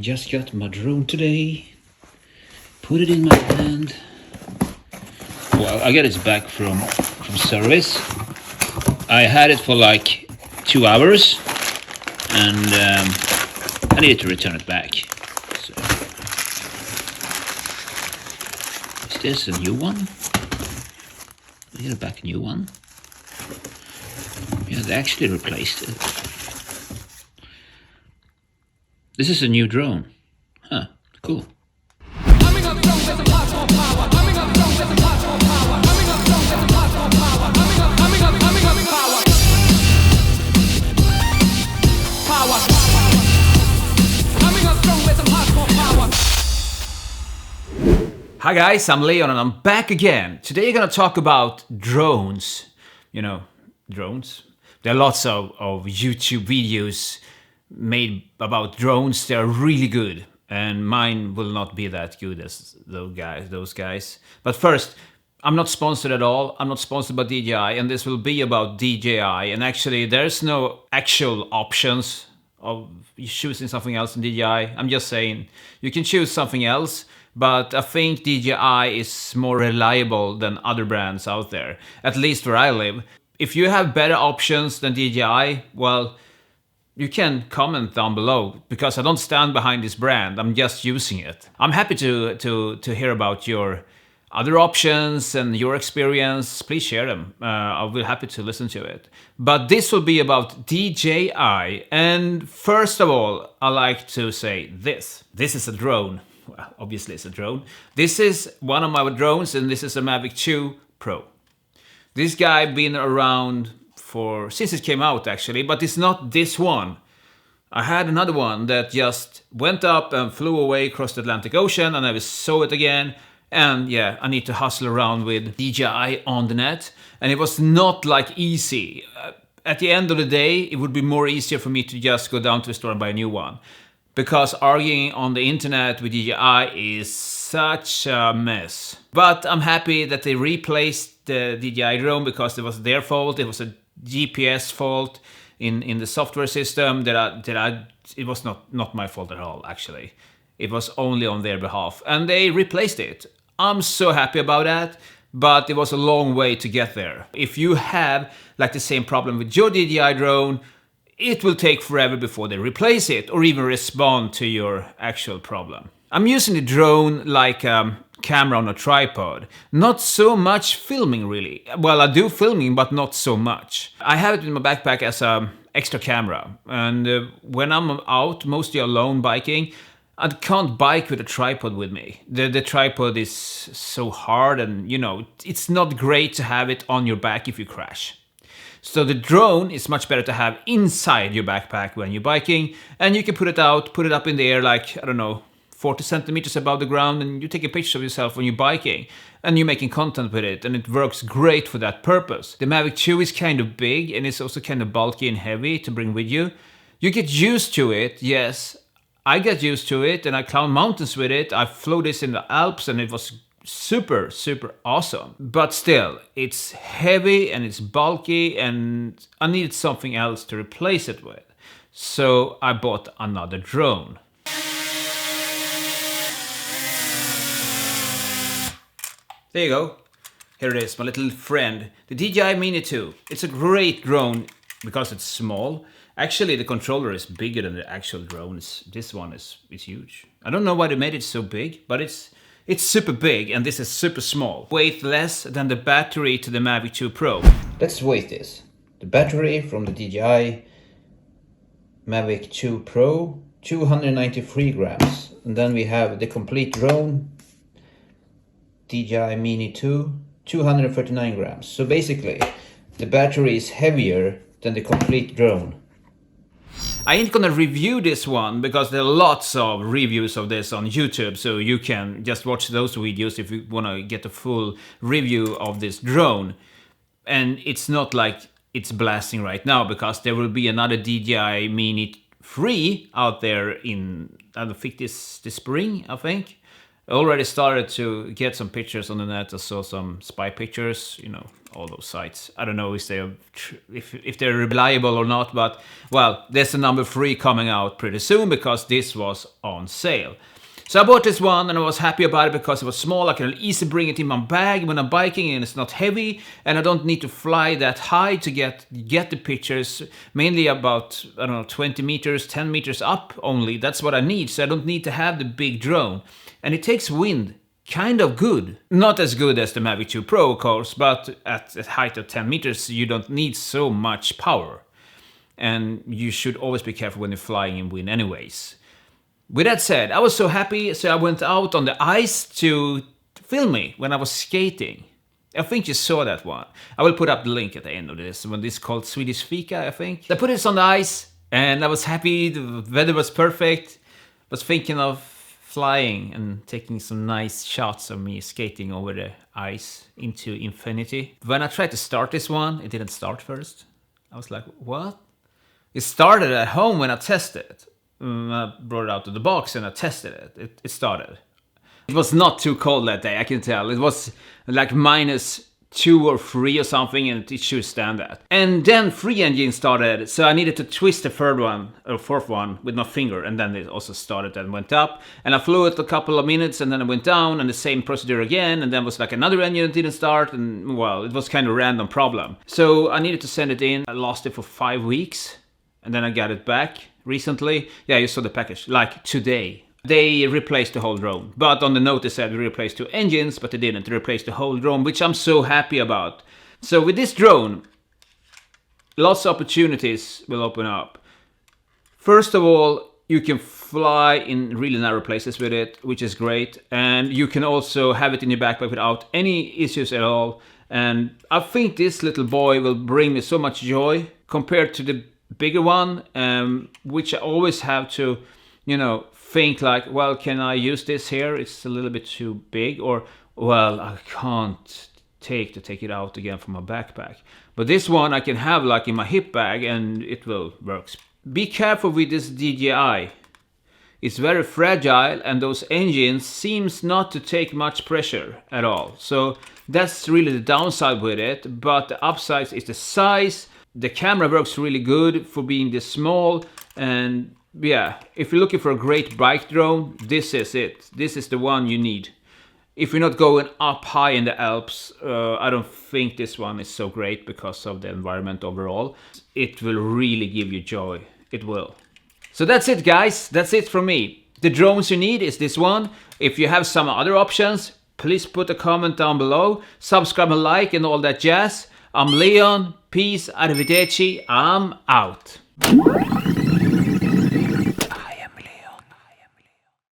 Just got my drone today. Put it in my hand. Well, I got it back from service. I had it for like 2 hours, and I needed to return it back. So, is this a new one? I get back a new one. Yeah, they actually replaced it. This is a new drone. Huh, cool. Hi guys, I'm Leon and I'm back again. Today I'm gonna talk about drones. You know, drones. There are lots of YouTube videos made about drones. They're really good. And mine will not be that good as those guys. But first, I'm not sponsored at all. I'm not sponsored by DJI, and this will be about DJI. And actually, there's no actual options of choosing something else in DJI. I'm just saying you can choose something else, but I think DJI is more reliable than other brands out there, at least where I live. If you have better options than DJI, well, you can comment down below, because I don't stand behind this brand, I'm just using it. I'm happy to hear about your other options and your experience. Please share them. I'll be happy to listen to it. But this will be about DJI, and first of all, I like to say this. This is a drone. Well, obviously it's a drone. This is one of my drones, and this is a Mavic 2 Pro. This guy been around since it came out actually, but it's not this one. I had another one that just went up and flew away across the Atlantic Ocean, and I never saw it again. And yeah, I need to hustle around with DJI on the net, and it was not like easy. At the end of the day, it would be more easier for me to just go down to the store and buy a new one, because arguing on the internet with DJI is such a mess. But I'm happy that they replaced the DJI drone, because it was their fault. It was a GPS fault in the software system it was not my fault at all, actually. It was only on their behalf, and they replaced it. I'm so happy about that, but it was a long way to get there. If you have like the same problem with your DJI drone, it will take forever before they replace it or even respond to your actual problem. I'm using the drone like a camera on a tripod. Not so much filming, really. Well, I do filming, but not so much. I have it in my backpack as an extra camera. And when I'm out, mostly alone biking, I can't bike with a tripod with me. The tripod is so hard, and it's not great to have it on your back if you crash. So the drone is much better to have inside your backpack when you're biking, and you can put it up in the air like, I don't know, 40 centimeters above the ground, and you take a picture of yourself when you're biking, and you're making content with it, and it works great for that purpose. The Mavic 2 is kind of big, and it's also kind of bulky and heavy to bring with you. You get used to it, yes. I get used to it, and I climb mountains with it. I flew this in the Alps, and it was super, super awesome. But still, it's heavy and it's bulky, and I needed something else to replace it with. So I bought another drone. There you go. Here it is, my little friend, the Dji Mini 2. It's a great drone because it's small. Actually, the controller is bigger than the actual drone. This one is huge. I don't know why they made it so big, but it's super big, and this is super small. Weight less than the battery to the Mavic 2 Pro. Let's weigh this. The battery from the DJI Mavic 2 Pro, 293 grams. And then we have the complete drone, DJI Mini 2, 239 grams. So basically, the battery is heavier than the complete drone. I ain't gonna review this one because there are lots of reviews of this on YouTube, so you can just watch those videos if you wanna get a full review of this drone. And it's not like it's blasting right now, because there will be another DJI Mini 3 out there in, I don't think this spring, I think. I already started to get some pictures on the net. I saw some spy pictures, all those sites. I don't know if they're reliable or not, but well, there's a number 3 coming out pretty soon because this was on sale. So I bought this one and I was happy about it because it was small. I can easily bring it in my bag when I'm biking and it's not heavy, and I don't need to fly that high to get the pictures. Mainly about, I don't know, 20 meters, 10 meters up only. That's what I need. So I don't need to have the big drone. And it takes wind kind of good. Not as good as the Mavic 2 Pro, of course, but at a height of 10 meters, you don't need so much power. And you should always be careful when you're flying in wind anyways. With that said, I was so happy, so I went out on the ice to film me when I was skating. I think you saw that one. I will put up the link at the end of this, when this is called Swedish Fika, I think. I put this on the ice, and I was happy, the weather was perfect. I was thinking of flying and taking some nice shots of me skating over the ice into infinity. When I tried to start this one, it didn't start first. I was like, what? It started at home when I tested it. I brought it out of the box and I tested it. It started. It was not too cold that day, I can tell. It was like -2 or 3 or something, and it should stand that. And then 3 engines started, so I needed to twist the 3rd one or 4th one with my finger, and then it also started and went up. And I flew it a couple of minutes, and then it went down, and the same procedure again, and then was like another engine that didn't start, and well, it was kind of a random problem. So I needed to send it in. I lost it for 5 weeks, and then I got it back recently. Yeah, you saw the package, like today. They replaced the whole drone, but on the note they said we replaced 2 engines, but they didn't. They replaced the whole drone, which I'm so happy about. So with this drone, lots of opportunities will open up. First of all, you can fly in really narrow places with it, which is great. And you can also have it in your backpack without any issues at all. And I think this little boy will bring me so much joy compared to the bigger one, which I always have to, think like, well, can I use this here? It's a little bit too big, or, well, I can't take it out again from my backpack. But this one I can have like in my hip bag and it will work. Be careful with this DJI. It's very fragile and those engines seems not to take much pressure at all. So that's really the downside with it, but the upside is the size. The camera works really good for being this small, and yeah, if you're looking for a great bike drone, this is it. This is the one you need. If you're not going up high in the Alps, I don't think this one is so great because of the environment overall. It will really give you joy. It will. So that's it, guys. That's it from me. The drones you need is this one. If you have some other options, please put a comment down below. Subscribe and like and all that jazz. I'm Leon. Peace. Arrivederci. I'm out.